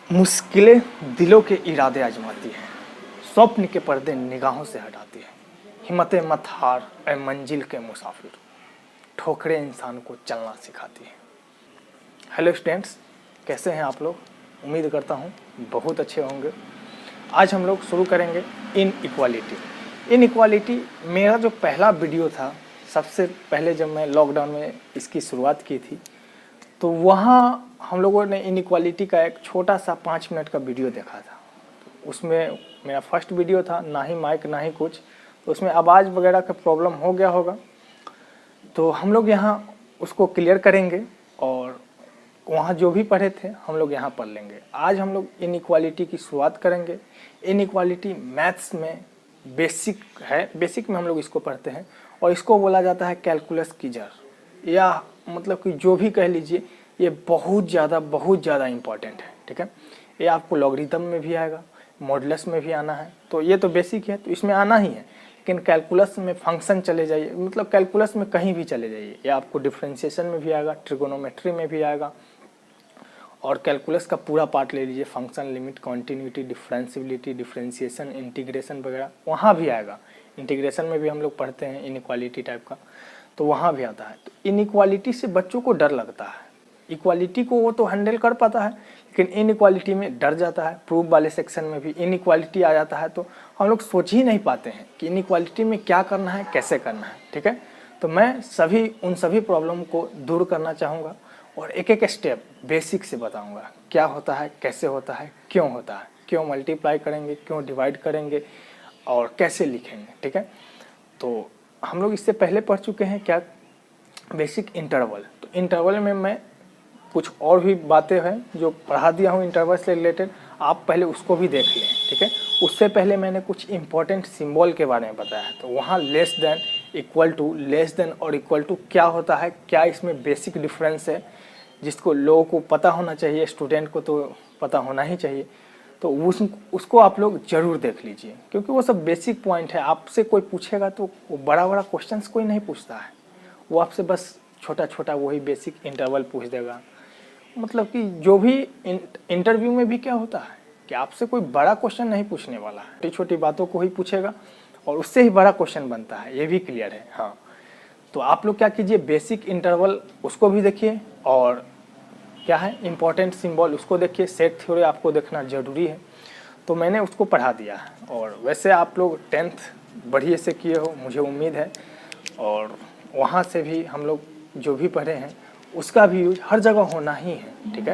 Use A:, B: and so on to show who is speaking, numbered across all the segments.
A: मुश्किलें दिलों के इरादे आजमाती हैं, स्वप्न के पर्दे निगाहों से हटाती हैं। हिम्मतें मत हार ऐ मंजिल के मुसाफिर, ठोकरें इंसान को चलना सिखाती हैं। हेलो स्टूडेंट्स, कैसे हैं आप लोग? उम्मीद करता हूँ बहुत अच्छे होंगे। आज हम लोग शुरू करेंगे इनइक्वालिटी। मेरा जो पहला वीडियो था, सबसे पहले जब मैं लॉकडाउन में इसकी शुरुआत की थी, तो वहाँ हम लोगों ने इनइक्वालिटी का एक छोटा सा 5 मिनट का वीडियो देखा था। उसमें मेरा फर्स्ट वीडियो था, ना ही माइक ना ही कुछ, तो उसमें आवाज़ वगैरह का प्रॉब्लम हो गया होगा। तो हम लोग यहाँ उसको क्लियर करेंगे और वहाँ जो भी पढ़े थे हम लोग यहाँ पढ़ लेंगे। आज हम लोग इनइक्वालिटी की शुरुआत करेंगे। इनइक्वालिटी मैथ्स में बेसिक है, बेसिक में हम लोग इसको पढ़ते हैं और इसको बोला जाता है कैलकुलस की जड़, या मतलब कि जो भी कह लीजिए, ये बहुत ज़्यादा इम्पॉर्टेंट है। ठीक है, ये आपको लॉगरिथम में भी आएगा, मॉडुलस में भी आना है, तो ये तो बेसिक है, तो इसमें आना ही है। लेकिन कैलकुलस में फंक्शन चले जाइए, मतलब कैलकुलस में कहीं भी चले जाइए, या आपको डिफरेंशिएशन में भी आएगा, ट्रिगोनोमेट्री में भी आएगा, और कैलकुलस का पूरा पार्ट ले लीजिए, function, limit, continuity, differentiability, differentiation, integration वगैरह, वहाँ भी आएगा। इंटीग्रेशन में भी हम लोग पढ़ते हैं इनइक्वालिटी टाइप का, तो वहाँ भी आता है। तो इनइक्वालिटी से बच्चों को डर लगता है। इक्वालिटी को वो तो हैंडल कर पाता है, लेकिन इनइक्वालिटी में डर जाता है। प्रूफ वाले सेक्शन में भी इनइक्वालिटी आ जाता है, तो हम लोग सोच ही नहीं पाते हैं कि इनइक्वालिटी में क्या करना है, कैसे करना है। ठीक है, तो मैं उन सभी प्रॉब्लम को दूर करना चाहूँगा और एक एक स्टेप बेसिक से बताऊँगा, क्या होता है, कैसे होता है, क्यों होता है, क्यों मल्टीप्लाई करेंगे, क्यों डिवाइड करेंगे और कैसे लिखेंगे। ठीक है, तो हम लोग इससे पहले पढ़ चुके हैं क्या, बेसिक इंटरवल। तो इंटरवल में मैं कुछ और भी बातें हैं जो पढ़ा दिया हूँ इंटरवल से रिलेटेड, आप पहले उसको भी देख लें। ठीक है, उससे पहले मैंने कुछ इंपॉर्टेंट सिंबल के बारे में बताया है, तो वहाँ less than, equal to, less than और इक्वल टू क्या होता है, क्या इसमें बेसिक डिफरेंस है, जिसको लोगों को पता होना चाहिए, स्टूडेंट को तो पता होना ही चाहिए। तो उसको आप लोग ज़रूर देख लीजिए, क्योंकि वो सब बेसिक पॉइंट है। आपसे कोई पूछेगा तो वो बड़ा क्वेश्चंस कोई नहीं पूछता है, वो आपसे बस छोटा वही बेसिक इंटरवल पूछ देगा। मतलब कि जो भी इंटरव्यू में भी क्या होता है कि आपसे कोई बड़ा क्वेश्चन नहीं पूछने वाला है, छोटी छोटी बातों को ही पूछेगा और उससे ही बड़ा क्वेश्चन बनता है, ये भी क्लियर है। हाँ, तो आप लोग क्या कीजिए, बेसिक इंटरवल उसको भी देखिए, और क्या है इम्पॉर्टेंट सिंबल उसको देखिए, सेट थ्योरी आपको देखना ज़रूरी है। तो मैंने उसको पढ़ा दिया है, और वैसे आप लोग 10th बढ़िया से किए हो मुझे उम्मीद है, और वहाँ से भी हम लोग जो भी पढ़े हैं उसका भी यूज हर जगह होना ही है। ठीक है,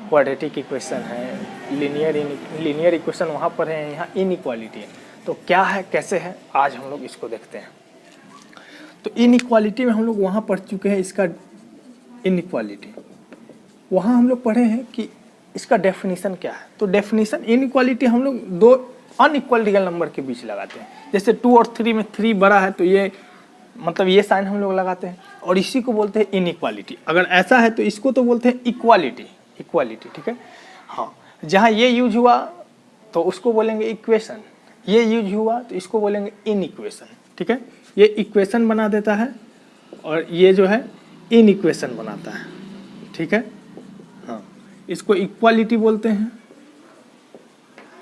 A: क्वाड्रेटिक इक्वेशन है, लीनियर इक्वेशन वहाँ पढ़े हैं, यहाँ इनइक्वालिटी है। तो क्या है, कैसे है, आज हम लोग इसको देखते हैं। तो इनइक्वालिटी में हम लोग वहाँ पढ़ चुके हैं, इसका इनइक्वालिटी वहाँ हम लोग पढ़े हैं कि इसका डेफिनेशन क्या है। तो डेफिनेशन, इनइक्वालिटी हम लोग दो अनइक्वल रियल नंबर के बीच लगाते हैं। जैसे 2 और 3 में 3 बड़ा है तो ये मतलब ये साइन हम लोग लगाते हैं, और इसी को बोलते हैं इनइक्वालिटी। अगर ऐसा है तो इसको तो बोलते हैं इक्वालिटी। ठीक है, हाँ, जहाँ ये यूज हुआ तो उसको बोलेंगे इक्वेशन, ये यूज हुआ तो इसको बोलेंगे इनइक्वेशन। ठीक है, ये इक्वेशन बना देता है और ये जो है इनइक्वेशन बनाता है। ठीक है, हाँ, इसको इक्वालिटी बोलते हैं,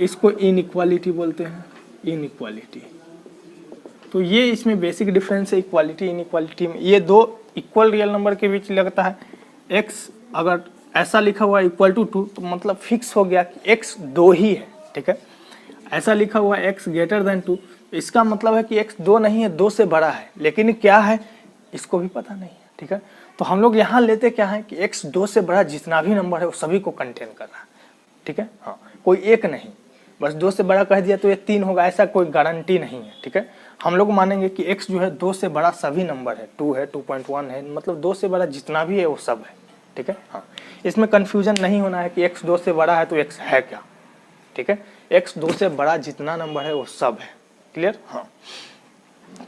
A: इसको इनइक्वालिटी बोलते हैं, इनइक्वालिटी। तो ये इसमें बेसिक डिफरेंस है इक्वालिटी इनइक्वालिटी में। ये दो इक्वल रियल नंबर के बीच लगता है। x अगर ऐसा लिखा हुआ है इक्वल टू 2 तो मतलब फिक्स हो गया कि x 2 ही है। ठीक है, ऐसा लिखा हुआ है x ग्रेटर देन 2, इसका मतलब है कि x 2 नहीं है, 2 से बड़ा है, लेकिन क्या है इसको भी पता नहीं है। ठीक है, तो हम लोग यहाँ लेते क्या है कि x 2 से बड़ा जितना भी नंबर है वो सभी को कंटेन कर रहा है। ठीक है, हाँ, कोई एक नहीं, बस 2 से बड़ा कह दिया तो ये 3 होगा, ऐसा कोई गारंटी नहीं है। ठीक है, हम लोग मानेंगे कि x जो है 2 से बड़ा सभी नंबर है, 2 है, 2.1 है, मतलब 2 से बड़ा जितना भी है वो सब है। ठीक है, हाँ, इसमें कन्फ्यूजन नहीं होना है कि x 2 से बड़ा है तो x है क्या। ठीक है, x 2 से बड़ा जितना नंबर है वो सब है। क्लियर, हाँ,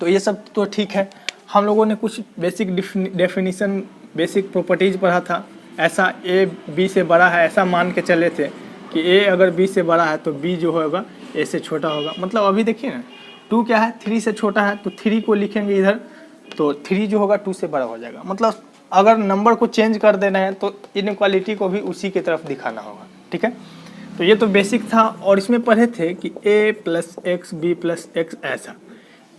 A: तो ये सब तो ठीक है। हम लोगों ने कुछ बेसिक डेफिनेशन, बेसिक प्रॉपर्टीज पढ़ा था। ऐसा a b से बड़ा है, ऐसा मान के चले थे कि a अगर b से बड़ा है तो b जो होगा a से छोटा होगा। मतलब अभी देखिए ना, 2 क्या है, 3 से छोटा है, तो 3 को लिखेंगे इधर, तो 3 जो होगा 2 से बड़ा हो जाएगा। मतलब अगर नंबर को चेंज कर देना है तो इनइक्वालिटी को भी उसी की तरफ दिखाना होगा। ठीक है, तो ये तो बेसिक था। और इसमें पढ़े थे कि a plus x b plus x, ऐसा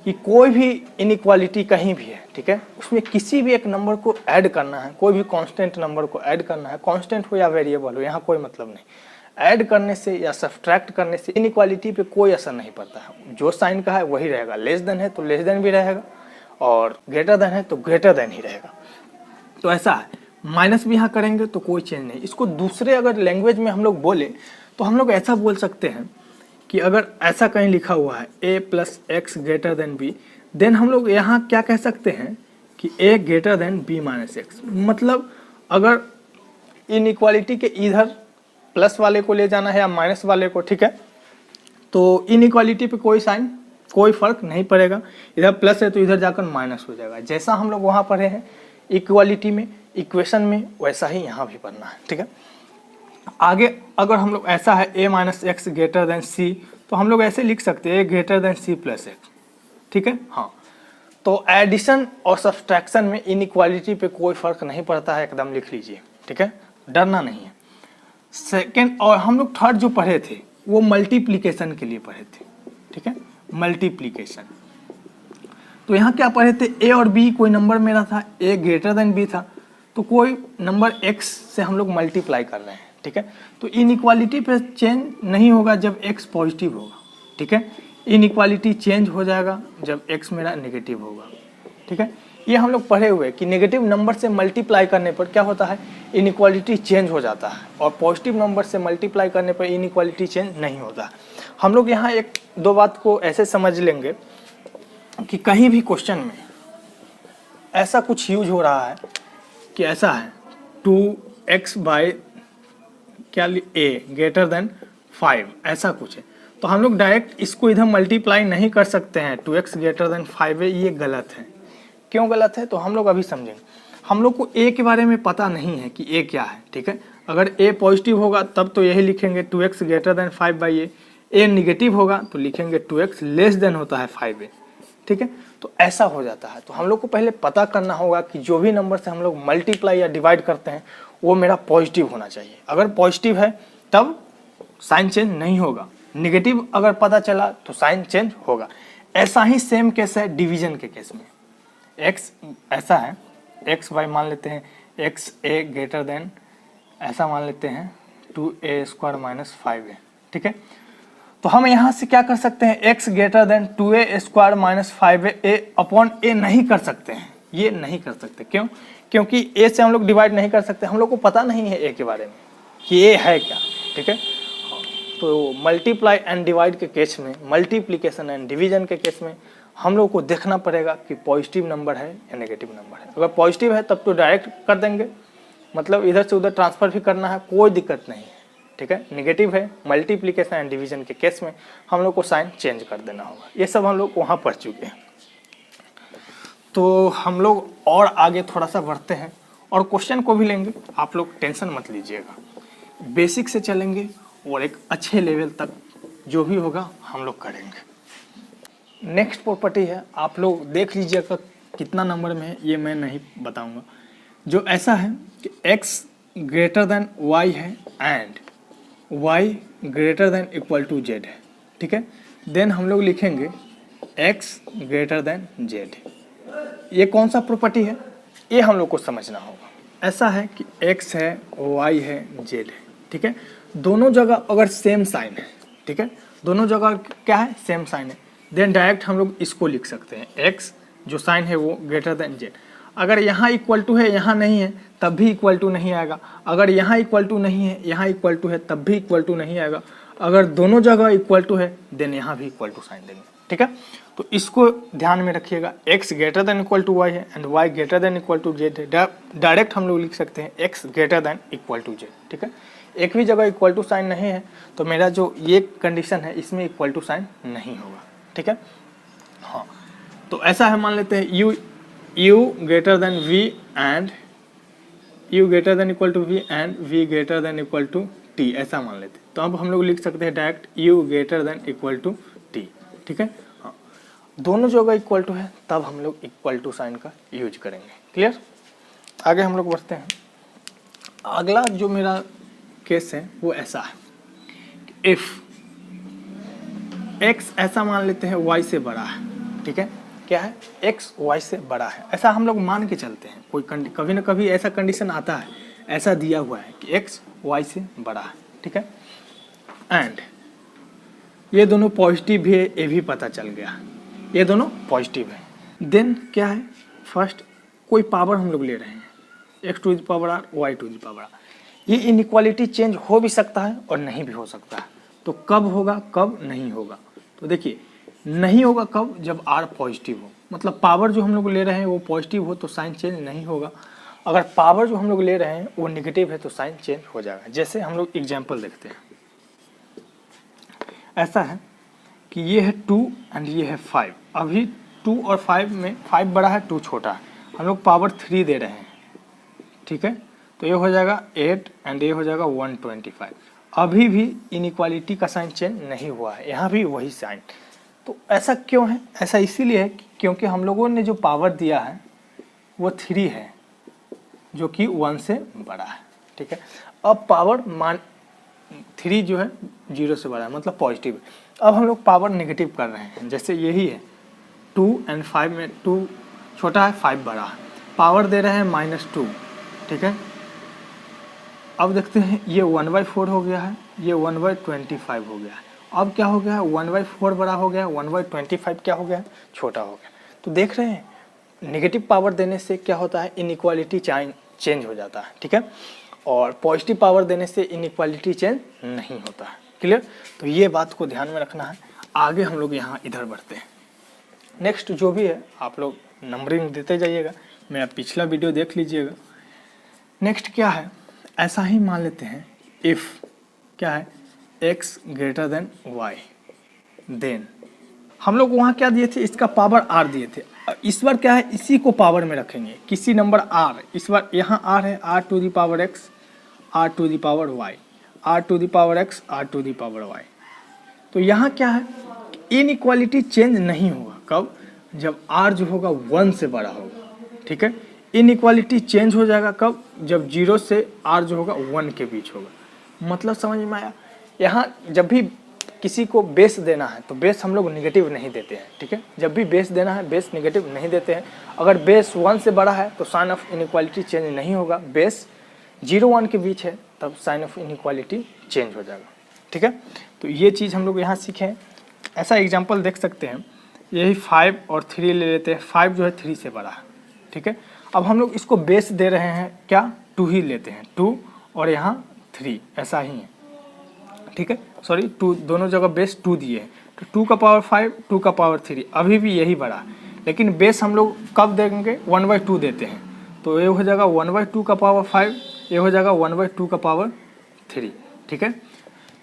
A: कि कोई भी इनइक्वालिटी कहीं भी है, ठीक है, उसमें किसी भी एक नंबर को ऐड करना है, कोई भी कांस्टेंट नंबर को ऐड करना है, कांस्टेंट हो या वेरिएबल हो, यहाँ कोई मतलब नहीं। ऐड करने से या सब्ट्रैक्ट करने से इनइक्वालिटी पे कोई असर नहीं पड़ता है। जो साइन का है वही रहेगा, लेस देन है तो लेस देन भी रहेगा, और ग्रेटर देन है तो ग्रेटर देन ही रहेगा। तो ऐसा है, माइनस भी यहाँ करेंगे तो कोई चेंज नहीं। इसको दूसरे अगर लैंग्वेज में हम लोग बोले तो हम लोग ऐसा बोल सकते हैं कि अगर ऐसा कहीं लिखा हुआ है a plus x greater than b, then हम लोग यहाँ क्या कह सकते हैं कि a greater than b minus x. मतलब अगर इनइक्वालिटी के इधर प्लस वाले को ले जाना है या माइनस वाले को, ठीक है, तो इनइक्वालिटी पे कोई साइन, कोई फर्क नहीं पड़ेगा। इधर प्लस है तो इधर जाकर माइनस हो जाएगा। जैसा हम लोग वहाँ पढ़े हैं इक्वालिटी में, इक्वेशन में, वैसा ही यहाँ भी पढ़ना है, ठीक है। आगे अगर हम लोग ऐसा है a minus X greater than C, तो हम लोग ऐसे लिख सकते हैं a greater than C plus X, ठीक है। हाँ, तो एडिशन और सब्सट्रैक्शन में इनइक्वालिटी पे कोई फर्क नहीं पड़ता है, एकदम लिख लीजिए, ठीक है, डरना नहीं है। सेकेंड, और हम लोग थर्ड जो पढ़े थे वो मल्टीप्लीकेशन के लिए पढ़े थे, ठीक है, मल्टीप्लीकेशन। तो यहाँ क्या पढ़े थे, a और b कोई नंबर मेरा था, a ग्रेटर देन b था, तो कोई नंबर x से हम लोग मल्टीप्लाई कर रहे हैं, ठीक है। तो इनइक्वालिटी पे चेंज नहीं होगा जब x पॉजिटिव होगा, ठीक है। इनइक्वालिटी चेंज हो जाएगा जब x मेरा नेगेटिव होगा, ठीक है। ये हम लोग पढ़े हुए कि नेगेटिव नंबर से मल्टीप्लाई करने पर क्या होता है, इनइक्वालिटी चेंज हो जाता है, और पॉजिटिव नंबर से मल्टीप्लाई करने पर इनइक्वालिटी चेंज नहीं होता। हम लोग यहाँ एक दो बात को ऐसे समझ लेंगे कि कहीं भी क्वेश्चन में ऐसा कुछ यूज हो रहा है कि ऐसा है 2x बाई क्या a ग्रेटर देन 5, ऐसा कुछ है, तो हम लोग डायरेक्ट इसको इधर मल्टीप्लाई नहीं कर सकते हैं। 2x ग्रेटर देन 5 है, ये गलत है। क्यों गलत है तो हम लोग अभी समझेंगे। हम लोग को a के बारे में पता नहीं है कि a क्या है, ठीक है। अगर a पॉजिटिव होगा तब तो यही लिखेंगे 2x greater than 5 by a negative होगा तो लिखेंगे 2x लेस देन होता है 5a, ठीक है। तो ऐसा हो जाता है। तो हम लोग को पहले पता करना होगा कि जो भी नंबर से हम लोग मल्टीप्लाई या डिवाइड करते हैं वो मेरा पॉजिटिव होना चाहिए। अगर पॉजिटिव है तब साइन चेंज नहीं होगा, नेगेटिव अगर पता चला तो साइन चेंज होगा। ऐसा ही सेम केस है डिवीजन के केस में। x ऐसा है, x y मान लेते हैं, x a ग्रेटर देन ऐसा मान लेते हैं 2a स्क्वायर माइनस 5a, ठीक है। तो हम यहाँ से क्या कर सकते हैं, x greater then 2a square minus 5a upon a नहीं कर सकते हैं, ये नहीं कर सकते। क्यों? क्योंकि a से हम लोग डिवाइड नहीं कर सकते, हम लोग को पता नहीं है a के बारे में कि a है क्या, ठीक है। तो मल्टीप्लाई एंड डिवाइड के केस में, मल्टीप्लिकेशन एंड डिवीजन के केस में हम लोग को देखना पड़ेगा कि पॉजिटिव नंबर है या नेगेटिव नंबर है। अगर पॉजिटिव है तब तो डायरेक्ट कर देंगे, मतलब इधर से उधर ट्रांसफर भी करना है, कोई दिक्कत नहीं है, ठीक है। नेगेटिव है, मल्टीप्लिकेशन एंड डिवीजन के केस में हम लोग को साइन चेंज कर देना होगा। ये सब हम लोग वहाँ पढ़ चुके हैं। तो हम लोग और आगे थोड़ा सा बढ़ते हैं और क्वेश्चन को भी लेंगे, आप लोग टेंशन मत लीजिएगा। बेसिक से चलेंगे और एक अच्छे लेवल तक जो भी होगा हम लोग करेंगे। नेक्स्ट प्रॉपर्टी है, आप लोग देख लीजिएगा कितना नंबर में है, ये मैं नहीं बताऊंगा। जो ऐसा है कि x ग्रेटर देन y है and y greater than equal to z है, ठीक है। देन हम लोग लिखेंगे x ग्रेटर देन z। ये कौन सा प्रॉपर्टी है ये हम लोग को समझना होगा। ऐसा है कि x है, y है, z है, ठीक है। दोनों जगह अगर सेम साइन है, ठीक है, दोनों जगह क्या है, सेम साइन है, देन डायरेक्ट हम लोग इसको लिख सकते हैं x जो साइन है वो ग्रेटर देन z। अगर यहाँ इक्वल टू है यहाँ नहीं है तब भी इक्वल टू नहीं आएगा, अगर यहाँ इक्वल टू नहीं है यहाँ इक्वल टू है तब भी इक्वल टू नहीं आएगा, अगर दोनों जगह इक्वल टू है देन यहाँ भी इक्वल टू साइन देंगे, ठीक है। तो इसको ध्यान में रखिएगा, x greater than equal to y है and y greater than equal to z है। डायरेक्ट हम लोग लिख सकते हैं x greater than equal to z, ठीक है। एक भी जगह इक्वल टू साइन नहीं है तो मेरा जो ये कंडीशन है इसमें इक्वल टू साइन नहीं होगा, ठीक है। हाँ, तो ऐसा है, मान लेते हैं u greater than v and u greater than equal to v and v greater than equal to t, ऐसा मान लेते हैं। तो अब हम लोग लिख सकते हैं direct u greater than equal to t, ठीक है। हाँ, दोनों जगह इक्वल टू है तब हम लोग इक्वल टू साइन का यूज करेंगे। क्लियर? आगे हम लोग बढ़ते हैं। अगला जो मेरा केस है वो ऐसा है इफ x ऐसा मान लेते हैं y से बड़ा है, ठीक है, क्या है, x y से बड़ा है, ऐसा हम लोग मान के चलते हैं। कोई कभी ना कभी ऐसा कंडीशन आता है, ऐसा दिया हुआ है कि x y से बड़ा है, ठीक है, एंड ये दोनों पॉजिटिव है, ये भी पता चल गया, ये दोनों पॉजिटिव है। देन क्या है, फर्स्ट कोई पावर हम लोग ले रहे हैं, x to the power r y to the power r. ये इनइक्वालिटी चेंज हो भी सकता है और नहीं भी हो सकता है। तो कब होगा, कब नहीं होगा? तो देखिए, नहीं होगा कब, जब r पॉजिटिव हो, मतलब पावर जो हम लोग ले रहे हैं वो पॉजिटिव हो तो साइन चेंज नहीं होगा। अगर पावर जो हम लोग ले रहे हैं वो नेगेटिव है तो साइन चेंज हो जाएगा। जैसे हम लोग एग्जाम्पल देखते हैं, ऐसा है कि ये है 2 एंड ये है 5। अभी 2 और 5 में 5 बड़ा है, 2 छोटा है, हम लोग पावर 3 दे रहे हैं, ठीक है, तो ये हो जाएगा 8 एंड ये हो जाएगा 125। अभी भी इनइक्वालिटी का साइन चेंज नहीं हुआ है, यहाँ भी वही साइन। तो ऐसा क्यों है? ऐसा इसीलिए है क्योंकि हम लोगों ने जो पावर दिया है वो 3 है, जो कि 1 से बड़ा है, ठीक है। अब पावर 3 जो है 0 से बड़ा है, मतलब पॉजिटिव है। अब हम लोग पावर नेगेटिव कर रहे हैं, जैसे यही है 2 एंड 5 में 2 छोटा है, 5 बड़ा है, पावर दे रहे हैं -2, ठीक है। अब देखते हैं, ये 1/4 हो गया है, ये 1/25 हो गया है। अब क्या हो गया है, 1/4 बड़ा हो गया, 1/25 क्या हो गया, छोटा हो गया। तो देख रहे हैं, नेगेटिव पावर देने से क्या होता है, इनइक्वालिटी चेंज हो जाता है, ठीक है, और पॉजिटिव पावर देने से इनइक्वालिटी चेंज नहीं होता है। क्लियर? तो ये बात को ध्यान में रखना है। आगे हम लोग यहाँ इधर बढ़ते हैं। नेक्स्ट जो भी है आप लोग नंबरिंग देते जाइएगा, मेरा पिछला वीडियो देख लीजिएगा। नेक्स्ट क्या है, ऐसा ही मान लेते हैं, इफ़ क्या है, x greater than y, then हम लोग वहाँ क्या दिए थे, इसका पावर r दिए थे। इस बार क्या है, इसी को पावर में रखेंगे, किसी नंबर r, इस बार यहाँ r है, r to the power x, r to the power y, r to the power x, r to the power y। तो यहाँ क्या है, इनइक्वालिटी चेंज नहीं होगा, कब, जब r जो होगा 1 से बड़ा होगा, ठीक है। इनइक्वालिटी चेंज हो जाएगा कब, जब 0 से r जो होगा 1 के बीच होगा। मतलब समझ में आया? यहाँ जब भी किसी को बेस देना है तो बेस हम लोग नेगेटिव नहीं देते हैं, ठीक है। जब भी बेस देना है बेस नेगेटिव नहीं देते हैं। अगर बेस 1 से बड़ा है तो साइन ऑफ इनइक्वालिटी चेंज नहीं होगा, बेस 0-1 के बीच है तब साइन ऑफ इनइक्वालिटी चेंज हो जाएगा, ठीक है। तो ये चीज़ हम लोग यहाँ सीखे हैं। ऐसा एग्जाम्पल देख सकते हैं, यही 5 और 3 ले लेते हैं, 5 जो है 3 से बड़ा है, ठीक है। अब हम लोग इसको बेस दे रहे हैं क्या, 2 ही लेते हैं, 2 और यहाँ 3, ऐसा ही है, ठीक है। सॉरी 2, दोनों जगह बेस 2 दिए हैं, तो 2 का पावर 5, 2 का पावर 3, अभी भी यही बड़ा है। लेकिन बेस हम लोग कब देंगे, 1/2 देते हैं, तो ये हो जाएगा 1/2 का पावर 5, ये हो जाएगा 1/2 का पावर 3, ठीक है।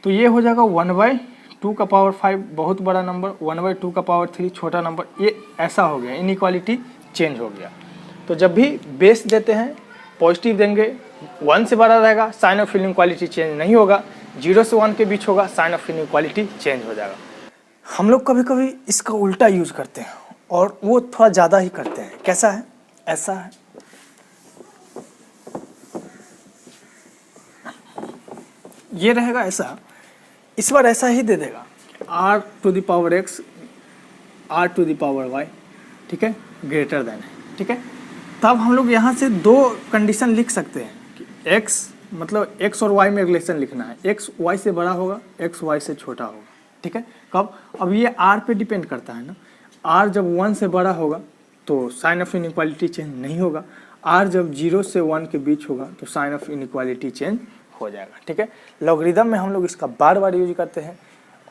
A: तो ये हो जाएगा 1/2 का पावर 5 बहुत बड़ा नंबर, 1/2 का पावर 3 छोटा नंबर, ये ऐसा हो गया, इनइक्वालिटी चेंज हो गया। तो जब भी बेस देते हैं पॉजिटिव देंगे, 1 से बड़ा रहेगा, साइन ऑफ इनइक्वालिटी चेंज नहीं होगा, 0 से 1 के बीच होगा, साइन ऑफ इनइक्वालिटी चेंज हो जाएगा। हम लोग कभी कभी इसका उल्टा यूज करते हैं और वो थोड़ा ज़्यादा ही करते हैं। कैसा है, ऐसा है, ये रहेगा ऐसा, इस बार ऐसा ही दे देगा, r to the power x, r to the power y, ठीक है, ग्रेटर देन है, ठीक है। तब हम लोग यहाँ से 2 कंडीशन लिख सकते हैं कि x मतलब x और y में रिलेशन लिखना है, x y से बड़ा होगा, x y से छोटा होगा, ठीक है। कब, अब ये r पे डिपेंड करता है ना, r जब 1 से बड़ा होगा तो साइन ऑफ इनइक्वालिटी चेंज नहीं होगा, r जब 0 से 1 के बीच होगा तो साइन ऑफ इनइक्वालिटी चेंज हो जाएगा, ठीक है। लॉगरिदम में हम लोग इसका बार बार यूज करते हैं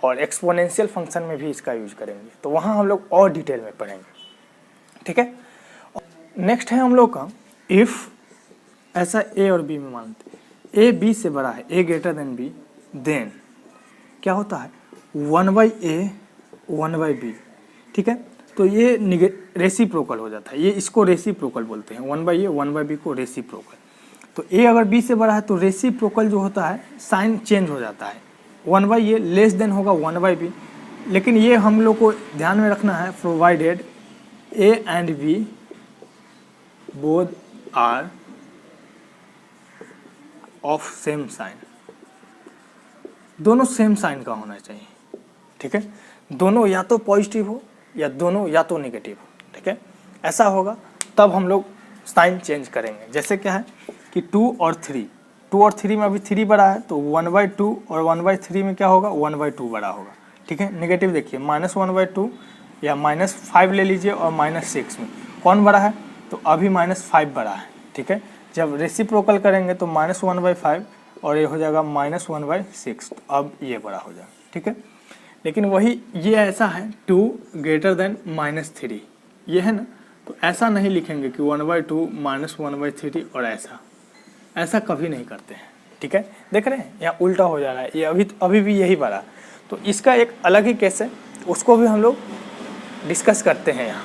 A: और एक्सपोनेंशियल फंक्शन में भी इसका यूज करेंगे, तो वहाँ हम लोग और डिटेल में पढ़ेंगे, ठीक है। नेक्स्ट है हम लोग का, इफ़ ऐसा a और b में मानते हैं, a b से बड़ा है, a greater than b, then क्या होता है, 1/a 1/b, ठीक है। तो ये रेसिप्रोकल हो जाता है, ये इसको रेसिप्रोकल बोलते हैं, 1/a 1/b को रेसिप्रोकल। तो a अगर b से बड़ा है तो रेसिप्रोकल जो होता है साइन चेंज हो जाता है, 1/a लेस देन होगा 1/b। लेकिन ये हम लोग को ध्यान में रखना है, provided a and b both are of same sign, दोनों सेम साइन का होना चाहिए, ठीक है। दोनों या तो पॉजिटिव हो या दोनों या तो नेगेटिव हो, ठीक है। ऐसा होगा तब हम लोग साइन चेंज करेंगे। जैसे क्या है कि 2 और 3 में अभी 3 बड़ा है, तो 1/2 और 1/3 में क्या होगा, 1/2 बड़ा होगा, ठीक है। नेगेटिव देखिए -1/2 या -5 ले लीजिए, और -6 में कौन बड़ा है, तो अभी -5 बड़ा है, ठीक है। जब रेसिप्रोकल करेंगे तो -1/5 और ये हो जाएगा -1/6, तो अब ये बड़ा हो जाएगा, ठीक है। लेकिन वही ये ऐसा है 2 ग्रेटर देन -3, ये है ना, तो ऐसा नहीं लिखेंगे कि 1/2 -1/3 और ऐसा कभी नहीं करते हैं, ठीक है। देख रहे हैं यहाँ उल्टा हो जा रहा है, ये अभी भी यही बड़ा, तो इसका एक अलग ही केस है, उसको भी हम लोग डिस्कस करते हैं यहाँ।